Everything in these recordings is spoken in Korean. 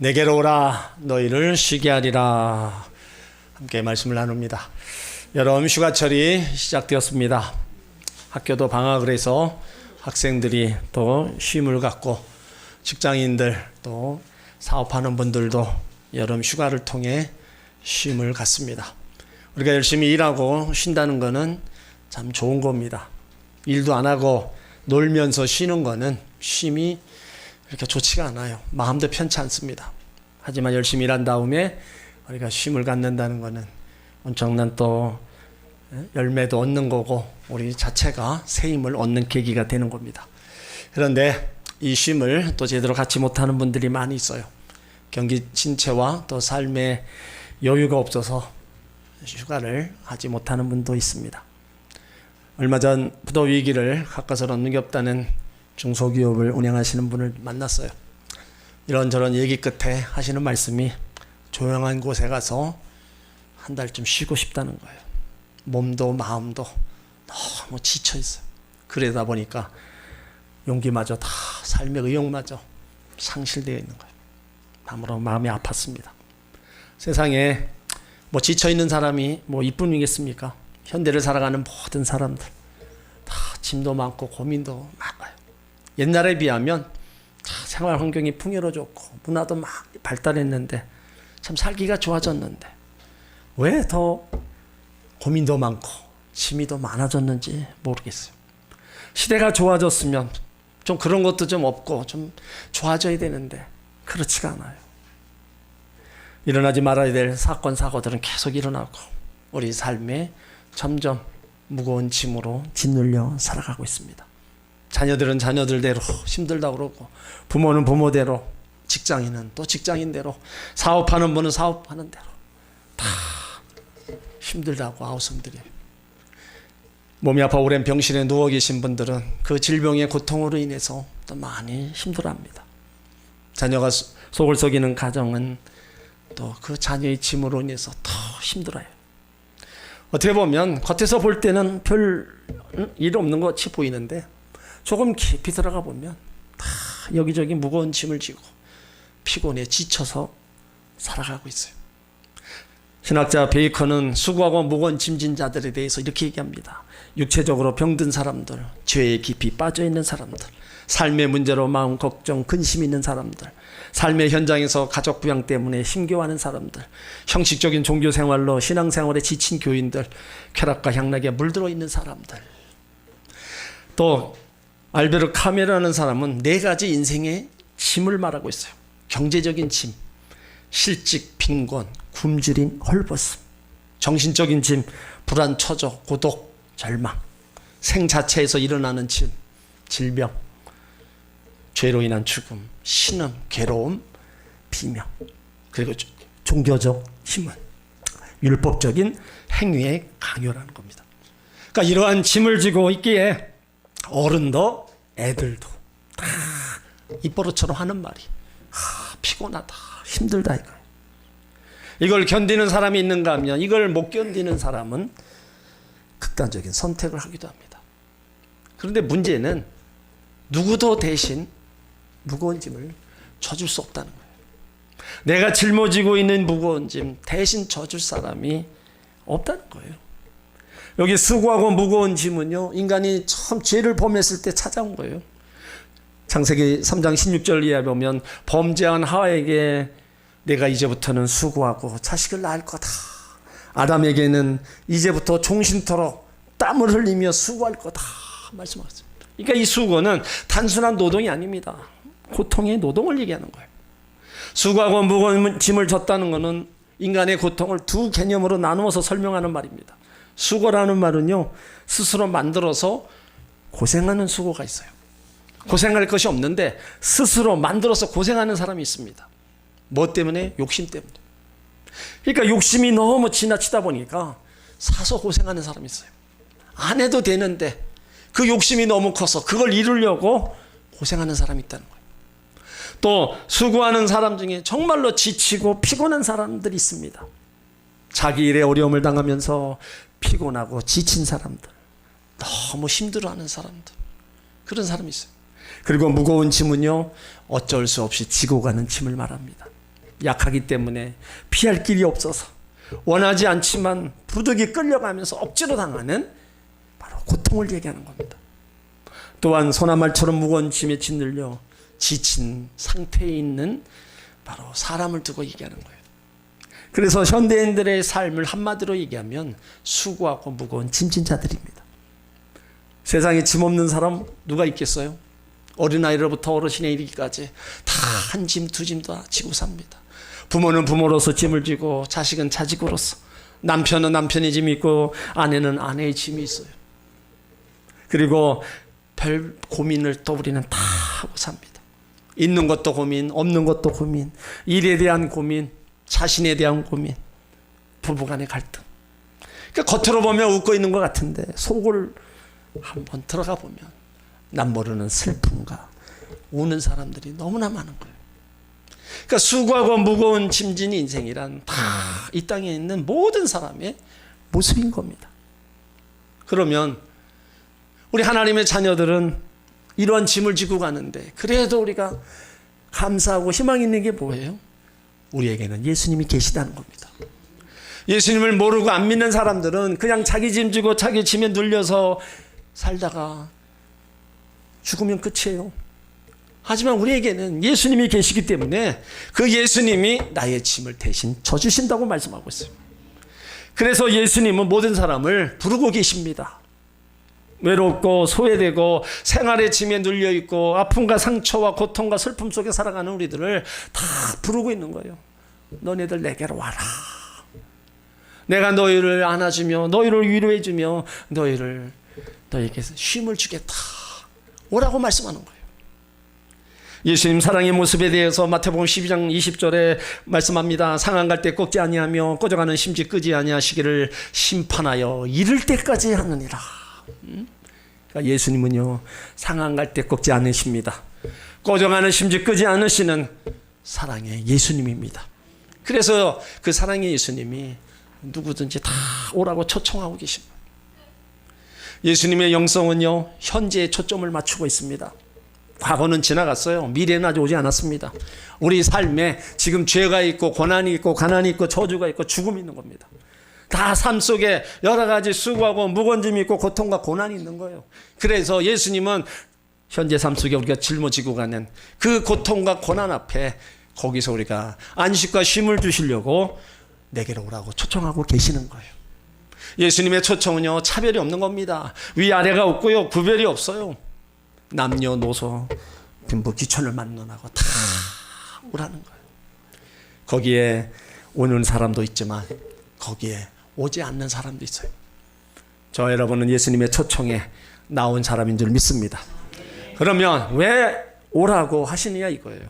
내게로 오라 너희를 쉬게 하리라. 함께 말씀을 나눕니다. 여름 휴가철이 시작되었습니다. 학교도 방학을 해서 학생들이 또 쉼을 갖고 직장인들 또 사업하는 분들도 여름 휴가를 통해 쉼을 갖습니다. 우리가 열심히 일하고 쉰다는 것은 참 좋은 겁니다. 일도 안 하고 놀면서 쉬는 것은 쉼이 그렇게 좋지가 않아요. 마음도 편치 않습니다. 하지만 열심히 일한 다음에 우리가 쉼을 갖는다는 것은 엄청난 또 열매도 얻는 거고 우리 자체가 새 힘을 얻는 계기가 되는 겁니다. 그런데 이 쉼을 또 제대로 갖지 못하는 분들이 많이 있어요. 경기 침체와 또 삶의 여유가 없어서 휴가를 하지 못하는 분도 있습니다. 얼마 전 부도 위기를 가까스로 넘겼다는 중소기업을 운영하시는 분을 만났어요. 이런저런 얘기 끝에 하시는 말씀이 조용한 곳에 가서 한 달쯤 쉬고 싶다는 거예요. 몸도 마음도 너무 지쳐 있어요. 그러다 보니까 용기마저 다 삶의 의욕마저 상실되어 있는 거예요. 아무런 마음이 아팠습니다. 세상에 뭐 지쳐 있는 사람이 뭐 이뿐이겠습니까? 현대를 살아가는 모든 사람들 다 짐도 많고 고민도 많아요. 옛날에 비하면 생활 환경이 풍요로워졌고 문화도 막 발달했는데 참 살기가 좋아졌는데 왜 더 고민도 많고 짐이 더 많아졌는지 모르겠어요. 시대가 좋아졌으면 좀 그런 것도 좀 없고 좀 좋아져야 되는데 그렇지가 않아요. 일어나지 말아야 될 사건 사고들은 계속 일어나고 우리 삶에 점점 무거운 짐으로 짓눌려 살아가고 있습니다. 자녀들은 자녀들대로 힘들다고 그러고 부모는 부모대로 직장인은 또 직장인대로 사업하는 분은 사업하는 대로 다 힘들다고 아우성들이에요. 몸이 아파 오랜 병실에 누워 계신 분들은 그 질병의 고통으로 인해서 또 많이 힘들어합니다. 자녀가 속을 썩이는 가정은 또 그 자녀의 짐으로 인해서 더 힘들어요. 어떻게 보면 겉에서 볼 때는 별 일 없는 것 같이 보이는데 조금 깊이 들어가 보면 다 여기저기 무거운 짐을 지고 피곤해 지쳐서 살아가고 있어요. 신학자 베이컨은 수고하고 무거운 짐진 자들에 대해서 이렇게 얘기합니다. 육체적으로 병든 사람들, 죄에 깊이 빠져있는 사람들, 삶의 문제로 마음 걱정, 근심 있는 사람들, 삶의 현장에서 가족 부양 때문에 힘겨워하는 사람들, 형식적인 종교 생활로 신앙생활에 지친 교인들, 쾌락과 향락에 물들어 있는 사람들. 또 알베르 카메라는 사람은 4가지 인생의 짐을 말하고 있어요. 경제적인 짐, 실직, 빈곤, 굶주림, 헐벗음. 정신적인 짐, 불안, 처져, 고독, 절망. 생 자체에서 일어나는 짐, 질병, 죄로 인한 죽음, 신음, 괴로움, 비명. 그리고 종교적 힘은 율법적인 행위의 강요라는 겁니다. 그러니까 이러한 짐을 지고 있기에 어른도 애들도 다 입버릇처럼 하는 말이 피곤하다, 힘들다 이거예요. 이걸 견디는 사람이 있는가 하면 이걸 못 견디는 사람은 극단적인 선택을 하기도 합니다. 그런데 문제는 누구도 대신 무거운 짐을 져줄 수 없다는 거예요. 내가 짊어지고 있는 무거운 짐 대신 져줄 사람이 없다는 거예요. 여기 수고하고 무거운 짐은요, 인간이 처음 죄를 범했을 때 찾아온 거예요. 창세기 3장 16절 이하에 보면 범죄한 하와에게 내가 이제부터는 수고하고 자식을 낳을 거다. 아담에게는 이제부터 종신토록 땀을 흘리며 수고할 거다 말씀하셨어요. 그러니까 이 수고는 단순한 노동이 아닙니다. 고통의 노동을 얘기하는 거예요. 수고하고 무거운 짐을 졌다는 것은 인간의 고통을 2 개념으로 나누어서 설명하는 말입니다. 수고라는 말은요, 스스로 만들어서 고생하는 수고가 있어요. 고생할 것이 없는데 스스로 만들어서 고생하는 사람이 있습니다. 뭐 때문에? 욕심 때문에. 그러니까 욕심이 너무 지나치다 보니까 사서 고생하는 사람이 있어요. 안 해도 되는데 그 욕심이 너무 커서 그걸 이루려고 고생하는 사람이 있다는 거예요. 또 수고하는 사람 중에 정말로 지치고 피곤한 사람들이 있습니다. 자기 일에 어려움을 당하면서 피곤하고 지친 사람들, 너무 힘들어하는 사람들, 그런 사람이 있어요. 그리고 무거운 짐은요, 어쩔 수 없이 지고 가는 짐을 말합니다. 약하기 때문에 피할 길이 없어서 원하지 않지만 부득이 끌려가면서 억지로 당하는 바로 고통을 얘기하는 겁니다. 또한 소나말처럼 무거운 짐에 짓눌려 지친 상태에 있는 바로 사람을 두고 얘기하는 거예요. 그래서 현대인들의 삶을 한마디로 얘기하면 수고하고 무거운 짐진 자들입니다. 세상에 짐 없는 사람 누가 있겠어요? 어린아이로부터 어르신에 이르기까지 다 한 짐 두 짐 다 지고 삽니다. 부모는 부모로서 짐을 지고 자식은 자식으로서, 남편은 남편의 짐이 있고 아내는 아내의 짐이 있어요. 그리고 별 고민을 또 우리는 다 하고 삽니다. 있는 것도 고민, 없는 것도 고민, 일에 대한 고민, 자신에 대한 고민, 부부간의 갈등. 그러니까 겉으로 보면 웃고 있는 것 같은데 속을 한번 들어가 보면 남 모르는 슬픔과 우는 사람들이 너무나 많은 거예요. 그러니까 수고하고 무거운 짐진 인생이란 다 이 땅에 있는 모든 사람의 모습인 겁니다. 그러면 우리 하나님의 자녀들은 이러한 짐을 지고 가는데 그래도 우리가 감사하고 희망 있는 게 뭐예요? 우리에게는 예수님이 계시다는 겁니다. 예수님을 모르고 안 믿는 사람들은 그냥 자기 짐 지고 자기 짐에 눌려서 살다가 죽으면 끝이에요. 하지만 우리에게는 예수님이 계시기 때문에 그 예수님이 나의 짐을 대신 져주신다고 말씀하고 있어요. 그래서 예수님은 모든 사람을 부르고 계십니다. 외롭고 소외되고 생활의 짐에 눌려있고 아픔과 상처와 고통과 슬픔 속에 살아가는 우리들을 다 부르고 있는 거예요. 너네들 내게로 와라. 내가 너희를 안아주며 너희를 위로해주며 너희에게 쉼을 주겠다. 오라고 말씀하는 거예요. 예수님 사랑의 모습에 대해서 마태복음 12장 20절에 말씀합니다. 상한 갈 때 꺾지 아니하며 꺼져가는 심지 끄지 아니하시기를 심판하여 이를 때까지 하느니라. 그러니까 예수님은요 상한 갈 때 꺾지 않으십니다. 꺼져가는 심지 끄지 않으시는 사랑의 예수님입니다. 그래서 그 사랑의 예수님이 누구든지 다 오라고 초청하고 계십니다. 예수님의 영성은요 현재에 초점을 맞추고 있습니다. 과거는 지나갔어요. 미래는 아직 오지 않았습니다. 우리 삶에 지금 죄가 있고 고난이 있고 가난이 있고 저주가 있고 죽음이 있는 겁니다. 다 삶 속에 여러 가지 수고하고 무거운 짐이 있고 고통과 고난이 있는 거예요. 그래서 예수님은 현재 삶 속에 우리가 짊어지고 가는 그 고통과 고난 앞에 거기서 우리가 안식과 쉼을 주시려고 내게로 오라고 초청하고 계시는 거예요. 예수님의 초청은요 차별이 없는 겁니다. 위아래가 없고요 구별이 없어요. 남녀노소 빈부 귀천을 만론하고 다 오라는 거예요. 거기에 오는 사람도 있지만 거기에 오지 않는 사람도 있어요. 저 여러분은 예수님의 초청에 나온 사람인 줄 믿습니다. 그러면 왜 오라고 하시느냐 이거예요.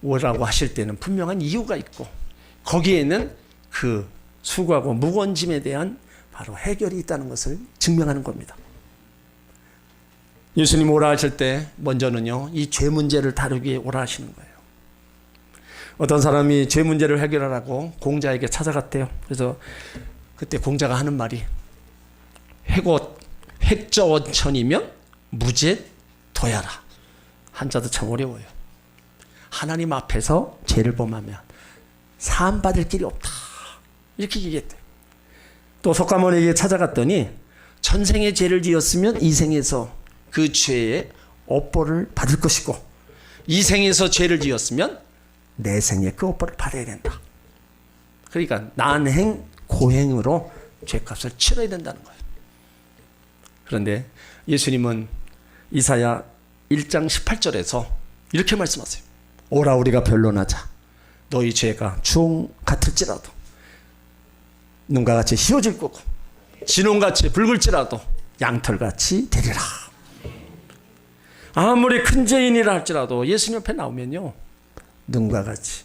오라고 하실 때는 분명한 이유가 있고 거기에는 그 수고하고 무거운 짐에 대한 바로 해결이 있다는 것을 증명하는 겁니다. 예수님 오라 하실 때 먼저는요 이 죄 문제를 다루기 위해 오라 하시는 거예요. 어떤 사람이 죄 문제를 해결하라고 공자에게 찾아갔대요. 그래서 그때 공자가 하는 말이 획저원천이면 무죄 도야라. 한자도 참 어려워요. 하나님 앞에서 죄를 범하면 사함받을 길이 없다. 이렇게 얘기했대요. 또 석가모니에게 찾아갔더니 전생에 죄를 지었으면 이생에서 그 죄의 업보를 받을 것이고 이생에서 죄를 지었으면 내생에 그 업보를 받아야 된다. 그러니까 난행 고행으로 죄값을 치러야 된다는 거예요. 그런데 예수님은 이사야 1장 18절에서 이렇게 말씀하세요. 오라 우리가 변론하자. 너희 죄가 주홍 같을지라도 눈과 같이 휘어질 거고 진홍같이 붉을지라도 양털같이 되리라. 아무리 큰 죄인이라 할지라도 예수님 옆에 나오면요 눈과 같이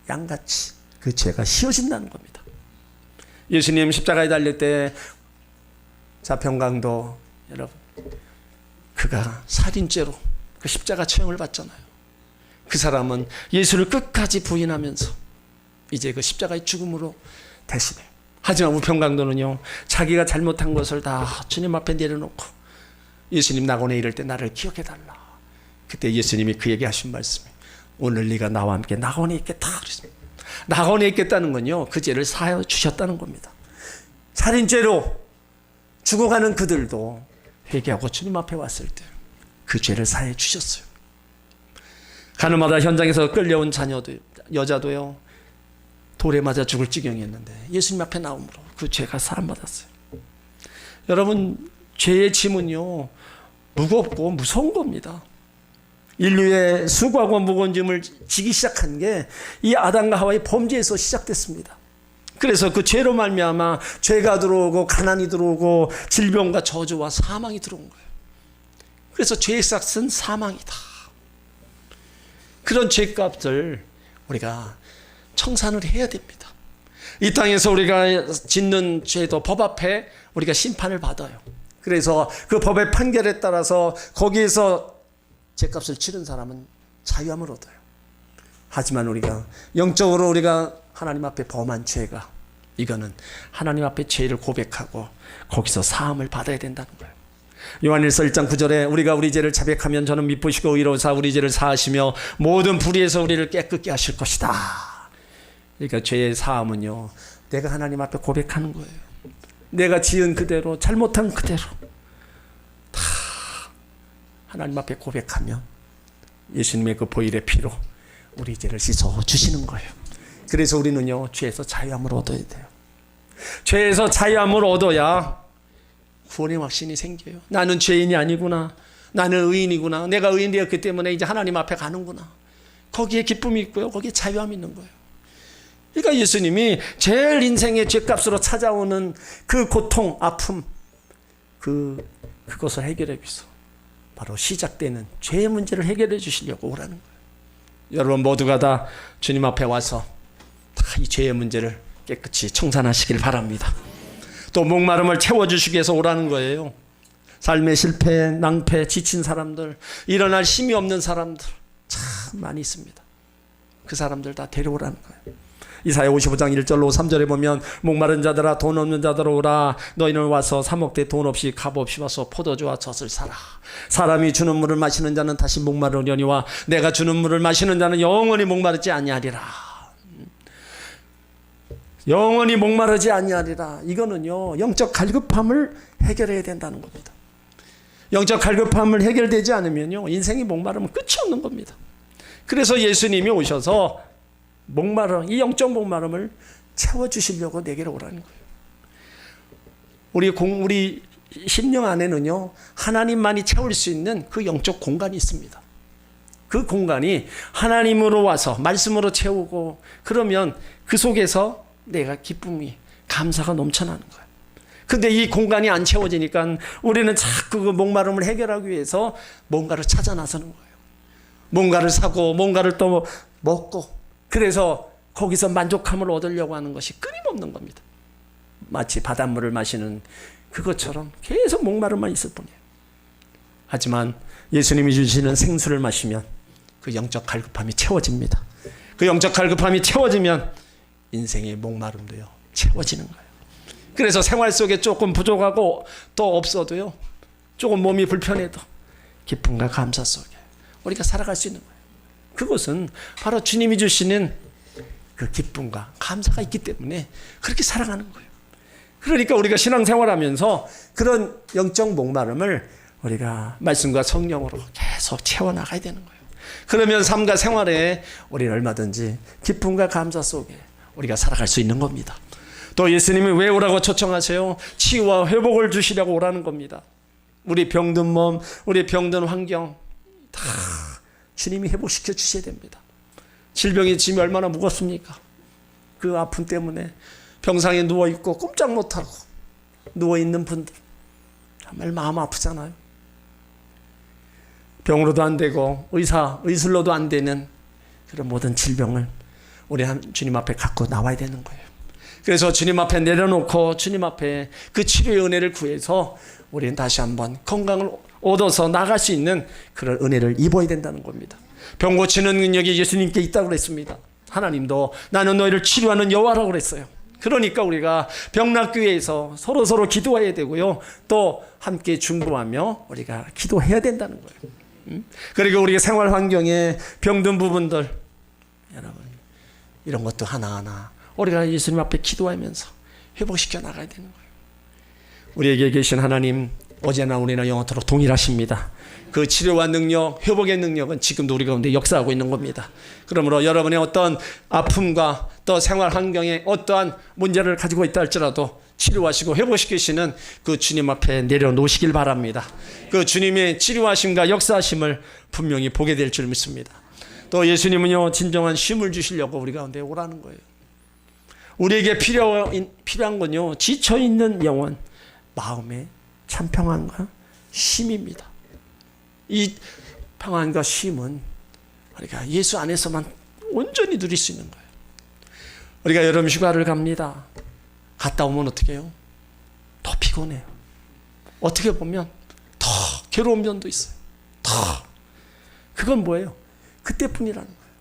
양같이 그 죄가 휘어진다는 겁니다. 예수님 십자가에 달릴 때 자평강도 여러분 그가 살인죄로 그 십자가 처형을 받잖아요. 그 사람은 예수를 끝까지 부인하면서 이제 그 십자가의 죽음으로 대신해요. 하지만 우평강도는요 자기가 잘못한 것을 다 주님 앞에 내려놓고 예수님 낙원에 이를 때 나를 기억해달라. 그때 예수님이 그에게 하신 말씀이 오늘 네가 나와 함께 낙원에 있겠다 그랬습니다. 낙원에 있겠다는 건요, 그 죄를 사하여 주셨다는 겁니다. 살인죄로 죽어가는 그들도 회개하고 주님 앞에 왔을 때 그 죄를 사해 주셨어요. 가늠하다 현장에서 끌려온 자녀도, 여자도요, 돌에 맞아 죽을 지경이었는데 예수님 앞에 나옴으로 그 죄가 사함받았어요. 여러분, 죄의 짐은요, 무겁고 무서운 겁니다. 인류의 수고하고 무거운 짐을 지기 시작한 게 이 아담과 하와의 범죄에서 시작됐습니다. 그래서 그 죄로 말미암아 죄가 들어오고 가난이 들어오고 질병과 저주와 사망이 들어온 거예요. 그래서 죄의 삭은 사망이다. 그런 죄값을 우리가 청산을 해야 됩니다. 이 땅에서 우리가 짓는 죄도 법 앞에 우리가 심판을 받아요. 그래서 그 법의 판결에 따라서 거기에서 죄값을 치른 사람은 자유함을 얻어요. 하지만 우리가 영적으로 우리가 하나님 앞에 범한 죄가, 이거는 하나님 앞에 죄를 고백하고 거기서 사함을 받아야 된다는 거예요. 요한일서 1장 9절에 우리가 우리 죄를 자백하면 저는 미쁘시고 의로우사 우리 죄를 사하시며 모든 불의에서 우리를 깨끗게 하실 것이다. 그러니까 죄의 사함은요, 내가 하나님 앞에 고백하는 거예요. 내가 지은 그대로, 잘못한 그대로 다 하나님 앞에 고백하면 예수님의 그 보혈의 피로 우리 죄를 씻어 주시는 거예요. 그래서 우리는요, 죄에서 자유함을 얻어야 돼요. 죄에서 자유함을 얻어야 구원의 확신이 생겨요. 나는 죄인이 아니구나, 나는 의인이구나, 내가 의인 되었기 때문에 이제 하나님 앞에 가는구나. 거기에 기쁨이 있고요, 거기에 자유함이 있는 거예요. 그러니까 예수님이 제일 인생의 죄값으로 찾아오는 그 고통, 아픔, 그것을 해결해 위해서 바로 시작되는 죄의 문제를 해결해 주시려고 오라는 거예요. 여러분 모두가 다 주님 앞에 와서 다 이 죄의 문제를 깨끗이 청산하시길 바랍니다. 또 목마름을 채워주시기 위해서 오라는 거예요. 삶의 실패, 낭패, 지친 사람들, 일어날 힘이 없는 사람들 참 많이 있습니다. 그 사람들 다 데려오라는 거예요. 이사야 55장 1절로 3절에 보면 목마른 자들아 돈 없는 자들아 오라, 너희는 와서 사먹되 돈 없이 값 없이 와서 포도주와 젖을 사라. 사람이 주는 물을 마시는 자는 다시 목마르려니와 내가 주는 물을 마시는 자는 영원히 목마르지 아니하리라. 영원히 목마르지 아니하리라. 이거는요, 영적 갈급함을 해결해야 된다는 겁니다. 영적 갈급함을 해결되지 않으면요, 인생이 목마르면 끝이 없는 겁니다. 그래서 예수님이 오셔서 이 영적 목마름을 채워주시려고 내게로 오라는 거예요. 우리 심령 안에는요, 하나님만이 채울 수 있는 그 영적 공간이 있습니다. 그 공간이 하나님으로 와서 말씀으로 채우고, 그러면 그 속에서 내가 기쁨이, 감사가 넘쳐나는 거예요. 근데 이 공간이 안 채워지니까 우리는 자꾸 그 목마름을 해결하기 위해서 뭔가를 찾아 나서는 거예요. 뭔가를 사고 뭔가를 또 먹고, 그래서 거기서 만족함을 얻으려고 하는 것이 끊임없는 겁니다. 마치 바닷물을 마시는 그것처럼 계속 목마름만 있을 뿐이에요. 하지만 예수님이 주시는 생수를 마시면 그 영적 갈급함이 채워집니다. 그 영적 갈급함이 채워지면 인생의 목마름도요, 채워지는 거예요. 그래서 생활 속에 조금 부족하고 또 없어도요, 조금 몸이 불편해도 기쁨과 감사 속에 우리가 살아갈 수 있는 거예요. 그것은 바로 주님이 주시는 그 기쁨과 감사가 있기 때문에 그렇게 살아가는 거예요. 그러니까 우리가 신앙생활하면서 그런 영적 목마름을 우리가 말씀과 성령으로 계속 채워나가야 되는 거예요. 그러면 삶과 생활에 우리는 얼마든지 기쁨과 감사 속에 우리가 살아갈 수 있는 겁니다. 또 예수님이 왜 오라고 초청하세요? 치유와 회복을 주시려고 오라는 겁니다. 우리 병든 몸, 우리 병든 환경 다 주님이 회복시켜 주셔야 됩니다. 질병의 짐이 얼마나 무겁습니까? 그 아픔 때문에 병상에 누워있고 꼼짝 못하고 누워있는 분들 정말 마음 아프잖아요. 병으로도 안 되고 의술로도 안 되는 그런 모든 질병을 우리 주님 앞에 갖고 나와야 되는 거예요. 그래서 주님 앞에 내려놓고 주님 앞에 그 치료의 은혜를 구해서 우리는 다시 한번 건강을 얻어서 나갈 수 있는 그런 은혜를 입어야 된다는 겁니다. 병 고치는 능력이 예수님께 있다고 그랬습니다. 하나님도 나는 너희를 치료하는 여호와라고 그랬어요. 그러니까 우리가 병 낫기 위해서 서로 기도해야 되고요, 또 함께 중보하며 우리가 기도해야 된다는 거예요. 그리고 우리의 생활 환경에 병든 부분들, 여러분, 이런 것도 하나하나 우리가 예수님 앞에 기도하면서 회복시켜 나가야 되는 거예요. 우리에게 계신 하나님, 어제나 오늘이나 영원토록 동일하십니다. 그 치료와 능력, 회복의 능력은 지금도 우리 가운데 역사하고 있는 겁니다. 그러므로 여러분의 어떤 아픔과 또 생활 환경에 어떠한 문제를 가지고 있다 할지라도 치료하시고 회복시키시는 그 주님 앞에 내려놓으시길 바랍니다. 그 주님의 치료하심과 역사하심을 분명히 보게 될 줄 믿습니다. 또 예수님은요, 진정한 쉼을 주시려고 우리 가운데 오라는 거예요. 우리에게 필요한 건요, 지쳐있는 영혼, 마음의 참 평안과 쉼입니다. 이 평안과 쉼은 우리가 예수 안에서만 온전히 누릴 수 있는 거예요. 우리가 여름 휴가를 갑니다. 갔다 오면 어떻게 해요? 더 피곤해요. 어떻게 보면 더 괴로운 면도 있어요. 그건 뭐예요? 그때뿐이라는 거예요.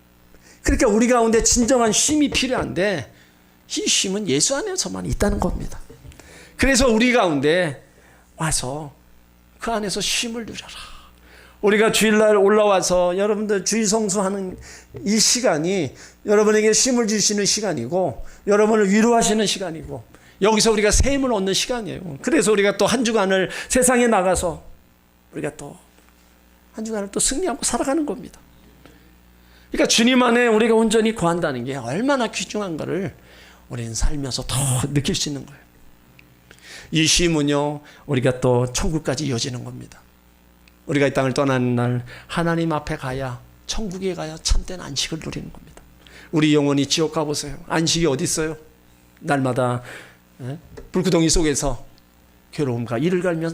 그러니까 우리 가운데 진정한 쉼이 필요한데 이 쉼은 예수 안에서만 있다는 겁니다. 그래서 우리 가운데 와서 그 안에서 쉼을 누려라. 우리가 주일날 올라와서 여러분들 주일 성수하는 이 시간이 여러분에게 쉼을 주시는 시간이고 여러분을 위로하시는 시간이고 여기서 우리가 새 힘을 얻는 시간이에요. 그래서 우리가 또 한 주간을 세상에 나가서 우리가 또 한 주간을 또 승리하고 살아가는 겁니다. 그러니까 주님 안에 우리가 온전히 거한다는 게 얼마나 귀중한가를 우리는 살면서 더 느낄 수 있는 거예요. 이 쉼은요, 우리가 또 천국까지 이어지는 겁니다. 우리가 이 땅을 떠나는 날 하나님 앞에 가야, 천국에 가야 참된 안식을 누리는 겁니다. 우리 영혼이 지옥 가보세요. 안식이 어디 있어요? 날마다 불구덩이 속에서 괴로움과 이를 갈며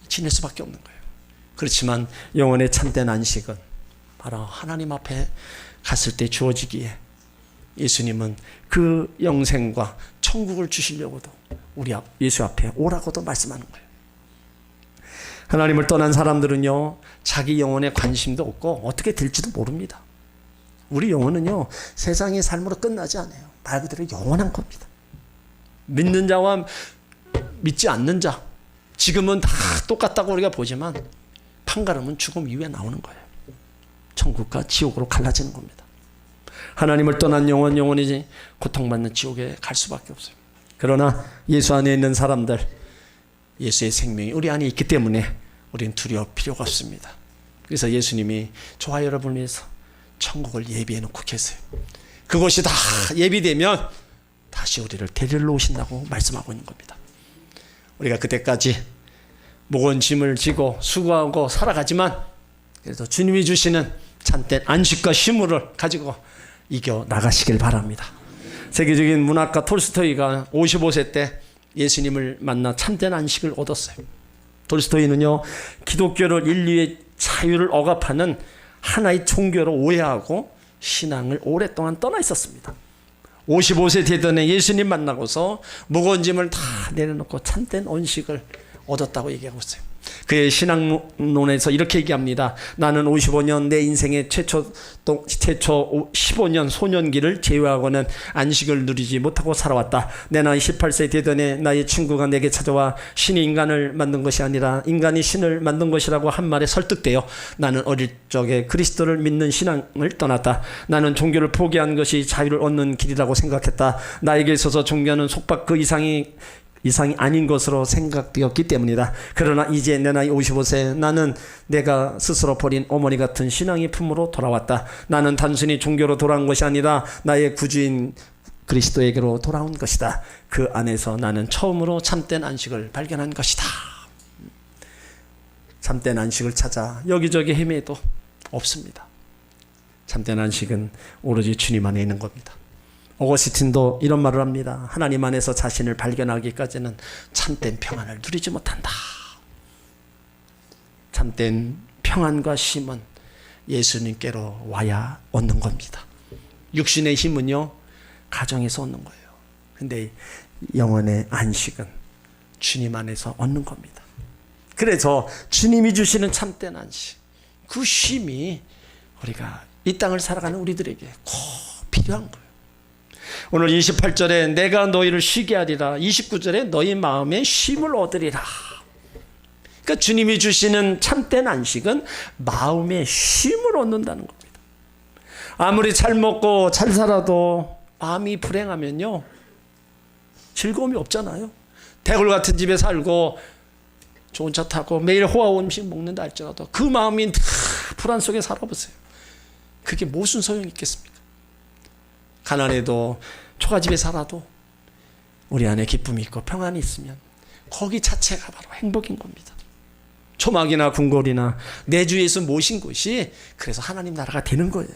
지낼 수밖에 없는 거예요. 그렇지만 영혼의 참된 안식은 바로 하나님 앞에 갔을 때 주어지기에 예수님은 그 영생과 천국을 주시려고도 우리 예수 앞에 오라고도 말씀하는 거예요. 하나님을 떠난 사람들은요, 자기 영혼에 관심도 없고 어떻게 될지도 모릅니다. 우리 영혼은요, 세상의 삶으로 끝나지 않아요. 말 그대로 영원한 겁니다. 믿는 자와 믿지 않는 자, 지금은 다 똑같다고 우리가 보지만 판가름은 죽음 이후에 나오는 거예요. 천국과 지옥으로 갈라지는 겁니다. 하나님을 떠난 영혼이 고통받는 지옥에 갈 수밖에 없어요. 그러나 예수 안에 있는 사람들, 예수의 생명이 우리 안에 있기 때문에 우리는 두려울 필요가 없습니다. 그래서 예수님이 저와 여러분을 위해서 천국을 예비해 놓고 계세요. 그것이 다 예비되면 다시 우리를 데리러 오신다고 말씀하고 있는 겁니다. 우리가 그때까지 무거운 짐을 지고 수고하고 살아가지만 그래도 주님이 주시는 참된 안식과 쉼을 가지고 이겨 나가시길 바랍니다. 세계적인 문학가 톨스토이가 55세 때 예수님을 만나 참된 안식을 얻었어요. 톨스토이는요, 기독교를 인류의 자유를 억압하는 하나의 종교로 오해하고 신앙을 오랫동안 떠나 있었습니다. 55세 되던 해 예수님 만나고서 무거운 짐을 다 내려놓고 참된 안식을 얻었다고 얘기하고 있어요. 그의 신앙론에서 이렇게 얘기합니다. 나는 55년 내 인생의 최초 15년 소년기를 제외하고는 안식을 누리지 못하고 살아왔다. 내 나이 18세 되던 해 나의 친구가 내게 찾아와 신이 인간을 만든 것이 아니라 인간이 신을 만든 것이라고 한 말에 설득되어 나는 어릴 적에 그리스도를 믿는 신앙을 떠났다. 나는 종교를 포기한 것이 자유를 얻는 길이라고 생각했다. 나에게 있어서 종교는 속박 그 이상이 아닌 것으로 생각되었기 때문이다. 그러나 이제 내 나이 55세 나는 내가 스스로 버린 어머니 같은 신앙의 품으로 돌아왔다. 나는 단순히 종교로 돌아온 것이 아니라 나의 구주인 그리스도에게로 돌아온 것이다. 그 안에서 나는 처음으로 참된 안식을 발견한 것이다. 참된 안식을 찾아 여기저기 헤매도 없습니다. 참된 안식은 오로지 주님 안에 있는 겁니다. 오거스틴도 이런 말을 합니다. 하나님 안에서 자신을 발견하기까지는 참된 평안을 누리지 못한다. 참된 평안과 쉼은 예수님께로 와야 얻는 겁니다. 육신의 힘은요, 가정에서 얻는 거예요. 근데 영혼의 안식은 주님 안에서 얻는 겁니다. 그래서 주님이 주시는 참된 안식, 그 쉼이 우리가 이 땅을 살아가는 우리들에게 꼭 필요한 거예요. 오늘 28절에 내가 너희를 쉬게 하리라, 29절에 너희 마음에 쉼을 얻으리라. 그러니까 주님이 주시는 참된 안식은 마음의 쉼을 얻는다는 겁니다. 아무리 잘 먹고 잘 살아도 마음이 불행하면요, 즐거움이 없잖아요. 대골 같은 집에 살고 좋은 차 타고 매일 호화 음식 먹는다 할지라도 그 마음이 불안 속에 살아보세요. 그게 무슨 소용이 있겠습니까? 가난해도 초가집에 살아도 우리 안에 기쁨이 있고 평안이 있으면 거기 자체가 바로 행복인 겁니다. 초막이나 궁궐이나 내 주 예수 모신 곳이 그래서 하나님 나라가 되는 거예요.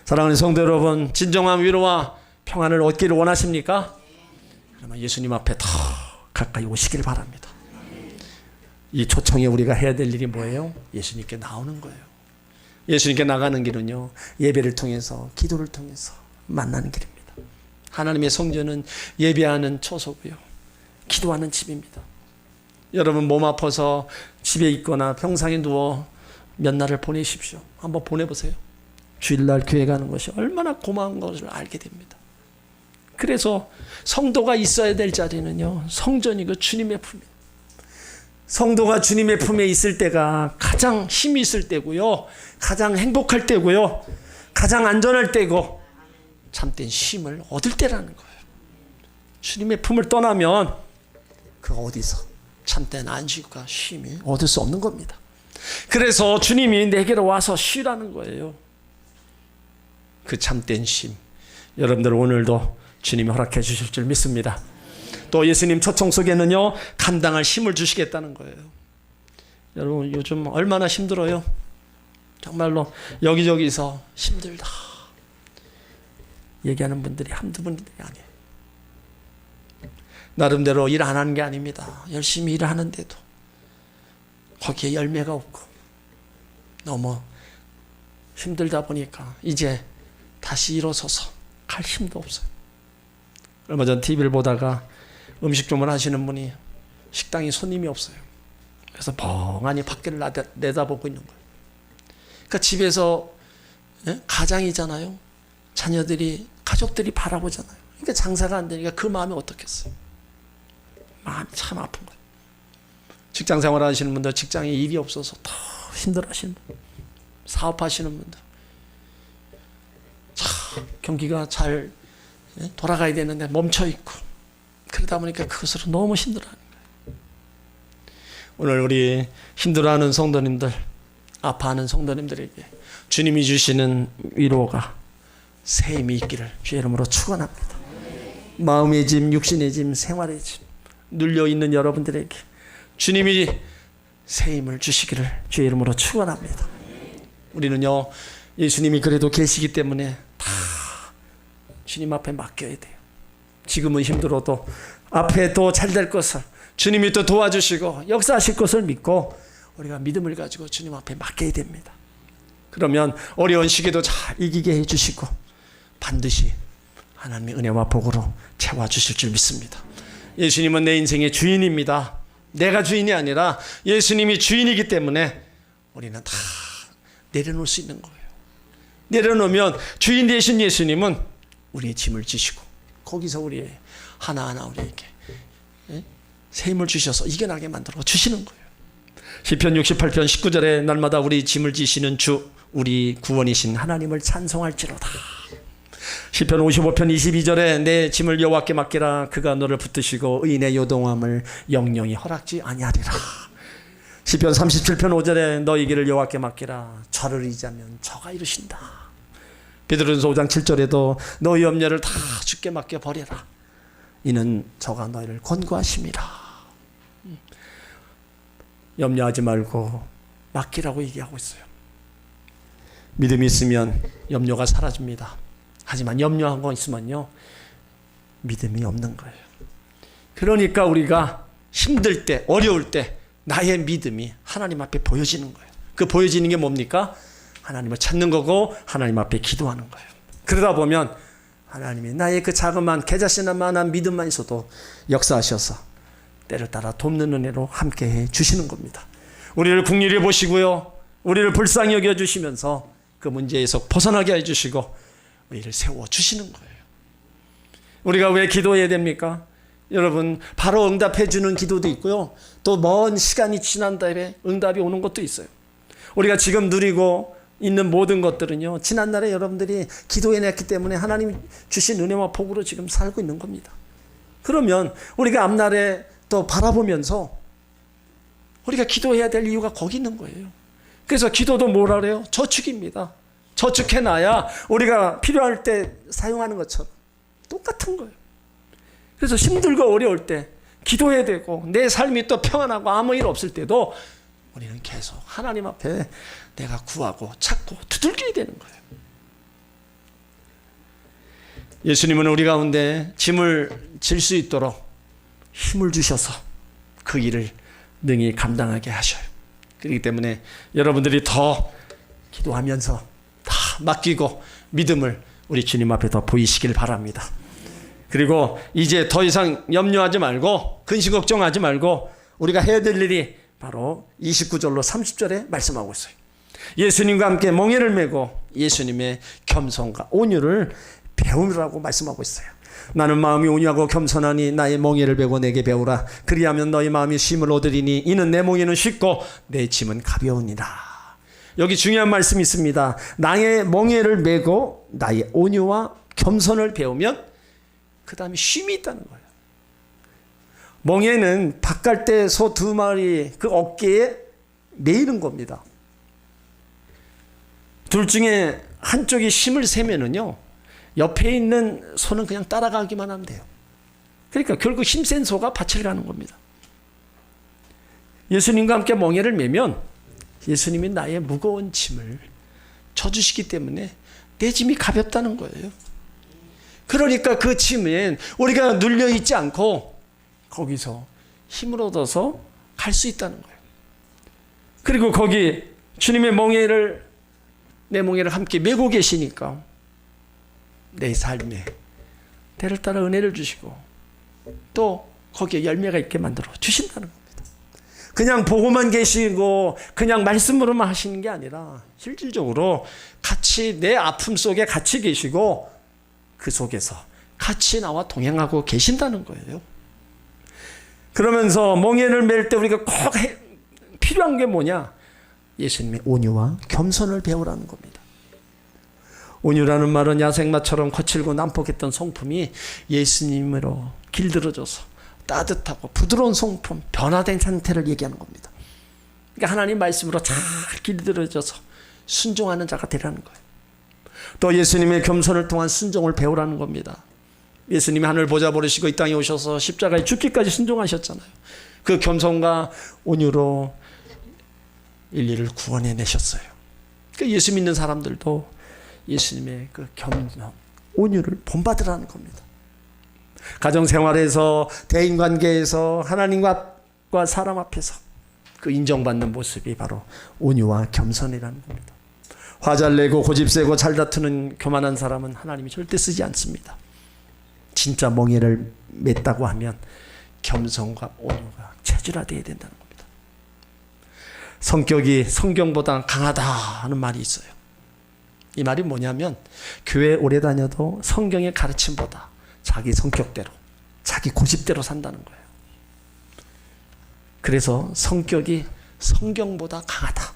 사랑하는 성도 여러분, 진정한 위로와 평안을 얻기를 원하십니까? 그러면 예수님 앞에 더 가까이 오시길 바랍니다. 이 초청에 우리가 해야 될 일이 뭐예요? 예수님께 나오는 거예요. 예수님께 나가는 길은요, 예배를 통해서, 기도를 통해서 만나는 길입니다. 하나님의 성전은 예배하는 처소고요, 기도하는 집입니다. 여러분 몸 아파서 집에 있거나 병상에 누워 몇 날을 보내십시오. 한번 보내보세요. 주일날 교회 가는 것이 얼마나 고마운 것을 알게 됩니다. 그래서 성도가 있어야 될 자리는요, 성전이고 주님의 품에, 성도가 주님의 품에 있을 때가 가장 힘이 있을 때고요, 가장 행복할 때고요, 가장 안전할 때고 참된 쉼을 얻을 때라는 거예요. 주님의 품을 떠나면 그 어디서 참된 안식과 쉼이 얻을 수 없는 겁니다. 그래서 주님이 내게로 와서 쉬라는 거예요. 그 참된 쉼, 여러분들 오늘도 주님이 허락해 주실 줄 믿습니다. 또 예수님 초청 속에는요, 감당할 힘을 주시겠다는 거예요. 여러분 요즘 얼마나 힘들어요. 정말로 여기저기서 힘들다 얘기하는 분들이 한두 분들이 아니에요. 나름대로 일 안 하는 게 아닙니다. 열심히 일을 하는데도 거기에 열매가 없고 너무 힘들다 보니까 이제 다시 일어서서 갈 힘도 없어요. 얼마 전 TV를 보다가 음식 주문하시는 분이 식당에 손님이 없어요. 그래서 멍하니 밖을 내다보고 있는 거예요. 그러니까 집에서 가장이잖아요. 자녀들이, 가족들이 바라보잖아요. 그러니까 장사가 안 되니까 그 마음이 어떻겠어요. 마음이 참 아픈 거예요. 직장 생활 하시는 분들, 직장에 일이 없어서 더 힘들어 하시는 분들, 사업하시는 분들, 참 경기가 잘 돌아가야 되는데 멈춰있고, 그러다 보니까 그것으로 너무 힘들어하는 거예요. 오늘 우리 힘들어하는 성도님들, 아파하는 성도님들에게 주님이 주시는 위로가 새 힘이 있기를 주의 이름으로 축원합니다. 마음의 짐, 육신의 짐, 생활의 짐 눌려있는 여러분들에게 주님이 새 힘을 주시기를 주의 이름으로 축원합니다. 우리는요, 예수님이 그래도 계시기 때문에 다 주님 앞에 맡겨야 돼요. 지금은 힘들어도 앞에 더 잘 될 것을 주님이 또 도와주시고 역사하실 것을 믿고 우리가 믿음을 가지고 주님 앞에 맡겨야 됩니다. 그러면 어려운 시기도 잘 이기게 해주시고 반드시 하나님의 은혜와 복으로 채워주실 줄 믿습니다. 예수님은 내 인생의 주인입니다. 내가 주인이 아니라 예수님이 주인이기 때문에 우리는 다 내려놓을 수 있는 거예요. 내려놓으면 주인 되신 예수님은 우리의 짐을 지시고 거기서 우리의 하나하나 우리에게 새 힘을 주셔서 이겨나게 만들어 주시는 거예요. 시편 68편 19절에 날마다 우리 짐을 지시는 주 우리 구원이신 하나님을 찬송할지로다. 시편 55편 22절에 내 짐을 여호와께 맡기라. 그가 너를 붙드시고 의인의 요동함을 영영히 허락지 아니하리라. 시편 37편 5절에 너희 길을 여호와께 맡기라. 저를 의지하면 저가 이루신다. 베드로전서 5장 7절에도 너희 염려를 다 주께 맡겨 버려라. 이는 저가 너희를 권고하심이라. 염려하지 말고 맡기라고 얘기하고 있어요. 믿음이 있으면 염려가 사라집니다. 하지만 염려한 거 있으면요, 믿음이 없는 거예요. 그러니까 우리가 힘들 때, 어려울 때 나의 믿음이 하나님 앞에 보여지는 거예요. 그 보여지는 게 뭡니까? 하나님을 찾는 거고 하나님 앞에 기도하는 거예요. 그러다 보면 하나님이 나의 그 자그마한 계자씨나만한 믿음만 있어도 역사하셔서 때를 따라 돕는 은혜로 함께해 주시는 겁니다. 우리를 긍휼히 보시고요, 우리를 불쌍히 여겨주시면서 그 문제에서 벗어나게 해주시고 우리를 세워주시는 거예요. 우리가 왜 기도해야 됩니까? 여러분 바로 응답해 주는 기도도 있고요. 또 먼 시간이 지난 다음에 응답이 오는 것도 있어요. 우리가 지금 누리고 있는 모든 것들은요, 지난날에 여러분들이 기도해냈기 때문에 하나님 주신 은혜와 복으로 지금 살고 있는 겁니다. 그러면 우리가 앞날에 또 바라보면서 우리가 기도해야 될 이유가 거기 있는 거예요. 그래서 기도도 뭐라 그래요? 저축입니다. 저축해놔야 우리가 필요할 때 사용하는 것처럼 똑같은 거예요. 그래서 힘들고 어려울 때 기도해야 되고, 내 삶이 또 평안하고 아무 일 없을 때도 우리는 계속 하나님 앞에 내가 구하고 찾고 두들겨야 되는 거예요. 예수님은 우리 가운데 짐을 질 수 있도록 힘을 주셔서 그 일을 능히 감당하게 하셔요. 그렇기 때문에 여러분들이 더 기도하면서 다 맡기고 믿음을 우리 주님 앞에 더 보이시길 바랍니다. 그리고 이제 더 이상 염려하지 말고 근심 걱정하지 말고 우리가 해야 될 일이 바로 29절로 30절에 말씀하고 있어요. 예수님과 함께 멍에를 메고 예수님의 겸손과 온유를 배우라고 말씀하고 있어요. 나는 마음이 온유하고 겸손하니 나의 멍에를 메고 내게 배우라. 그리하면 너희 마음이 쉼을 얻으리니 이는 내 멍에는 쉽고 내 짐은 가벼우니라. 여기 중요한 말씀이 있습니다. 나의 멍에를 메고 나의 온유와 겸손을 배우면 그 다음에 쉼이 있다는 거예요. 멍에는 밭갈대 소 2마리 그 어깨에 매이는 겁니다. 둘 중에 한쪽이 힘을 세면은요, 옆에 있는 소는 그냥 따라가기만 하면 돼요. 그러니까 결국 힘센 소가 밭을 가는 겁니다. 예수님과 함께 멍에를 메면 예수님이 나의 무거운 짐을 져주시기 때문에 내 짐이 가볍다는 거예요. 그러니까 그 짐엔 우리가 눌려있지 않고 거기서 힘을 얻어서 갈 수 있다는 거예요. 그리고 거기 주님의 내 멍에를 함께 메고 계시니까 내 삶에 때를 따라 은혜를 주시고 또 거기에 열매가 있게 만들어 주신다는 겁니다. 그냥 보고만 계시고 그냥 말씀으로만 하시는 게 아니라 실질적으로 같이 내 아픔 속에 같이 계시고 그 속에서 같이 나와 동행하고 계신다는 거예요. 그러면서 멍에를 맬 때 우리가 꼭 필요한 게 뭐냐? 예수님의 온유와 겸손을 배우라는 겁니다. 온유라는 말은 야생마처럼 거칠고 난폭했던 성품이 예수님으로 길들어져서 따뜻하고 부드러운 성품, 변화된 상태를 얘기하는 겁니다. 그러니까 하나님 말씀으로 잘 길들어져서 순종하는 자가 되라는 거예요. 또 예수님의 겸손을 통한 순종을 배우라는 겁니다. 예수님이 하늘 보좌 버리시고 이 땅에 오셔서 십자가에 죽기까지 순종하셨잖아요. 그 겸손과 온유로 인류를 구원해내셨어요. 그 예수 믿는 사람들도 예수님의 그 겸손, 온유를 본받으라는 겁니다. 가정생활에서, 대인관계에서, 하나님과 사람 앞에서 그 인정받는 모습이 바로 온유와 겸손이라는 겁니다. 화잘 내고 고집세고 잘 다투는 교만한 사람은 하나님이 절대 쓰지 않습니다. 진짜 멍에를 맸다고 하면 겸손과 온유가 체질화되어야 된다는 겁니다. 성격이 성경보다 강하다 하는 말이 있어요. 이 말이 뭐냐면 교회 오래 다녀도 성경의 가르침보다 자기 성격대로, 자기 고집대로 산다는 거예요. 그래서 성격이 성경보다 강하다.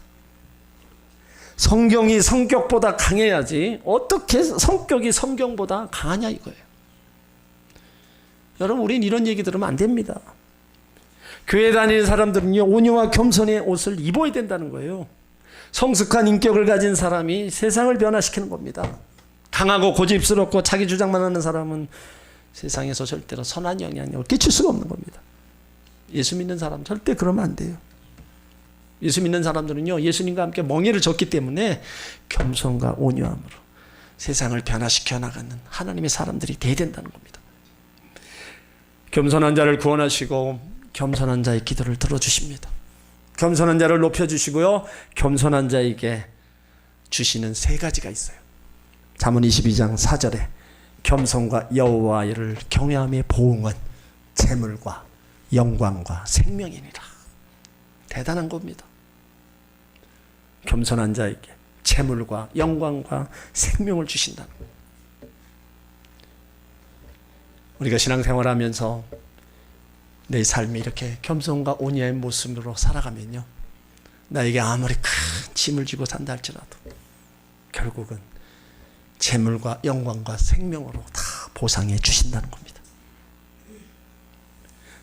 성경이 성격보다 강해야지 어떻게 성격이 성경보다 강하냐 이거예요. 여러분, 우린 이런 얘기 들으면 안 됩니다. 교회 다니는 사람들은요, 온유와 겸손의 옷을 입어야 된다는 거예요. 성숙한 인격을 가진 사람이 세상을 변화시키는 겁니다. 강하고 고집스럽고 자기 주장만 하는 사람은 세상에서 절대로 선한 영향력을 끼칠 수가 없는 겁니다. 예수 믿는 사람 절대 그러면 안 돼요. 예수 믿는 사람들은요, 예수님과 함께 멍에를 졌기 때문에 겸손과 온유함으로 세상을 변화시켜 나가는 하나님의 사람들이 돼야 된다는 겁니다. 겸손한 자를 구원하시고 겸손한 자의 기도를 들어주십니다. 겸손한 자를 높여주시고요, 겸손한 자에게 주시는 3가지가 있어요. 잠언 22장 4절에 겸손과 여호와를 경외함의 보응은 재물과 영광과 생명이니라. 대단한 겁니다. 겸손한 자에게 재물과 영광과 생명을 주신다는 거예요. 우리가 신앙생활하면서 내 삶이 이렇게 겸손과 온유의 모습으로 살아가면요, 나에게 아무리 큰 짐을 지고 산다 할지라도 결국은 재물과 영광과 생명으로 다 보상해 주신다는 겁니다.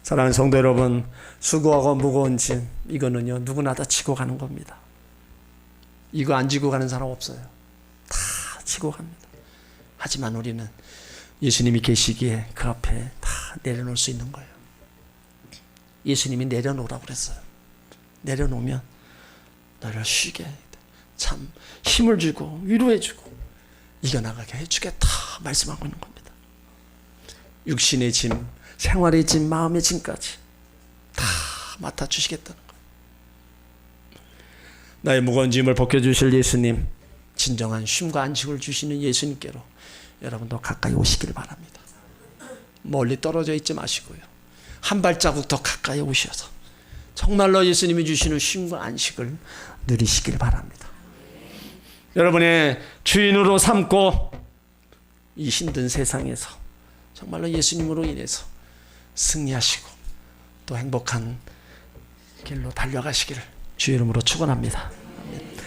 사랑하는 성도 여러분, 수고하고 무거운 짐, 이거는요 누구나 다 지고 가는 겁니다. 이거 안 지고 가는 사람 없어요. 다 지고 갑니다. 하지만 우리는 예수님이 계시기에 그 앞에 다 내려놓을 수 있는 거예요. 예수님이 내려놓으라고 그랬어요. 내려놓으면 너를 쉬게, 참 힘을 주고 위로해 주고 이겨나가게 해주겠다 말씀하고 있는 겁니다. 육신의 짐, 생활의 짐, 마음의 짐까지 다 맡아주시겠다는 거예요. 나의 무거운 짐을 벗겨주실 예수님, 진정한 쉼과 안식을 주시는 예수님께로 여러분도 가까이 오시길 바랍니다. 멀리 떨어져 있지 마시고요, 한 발자국 더 가까이 오셔서 정말로 예수님이 주시는 쉼과 안식을 누리시길 바랍니다. 여러분의 주인으로 삼고 이 힘든 세상에서 정말로 예수님으로 인해서 승리하시고 또 행복한 길로 달려가시기를 주의 이름으로 축원합니다.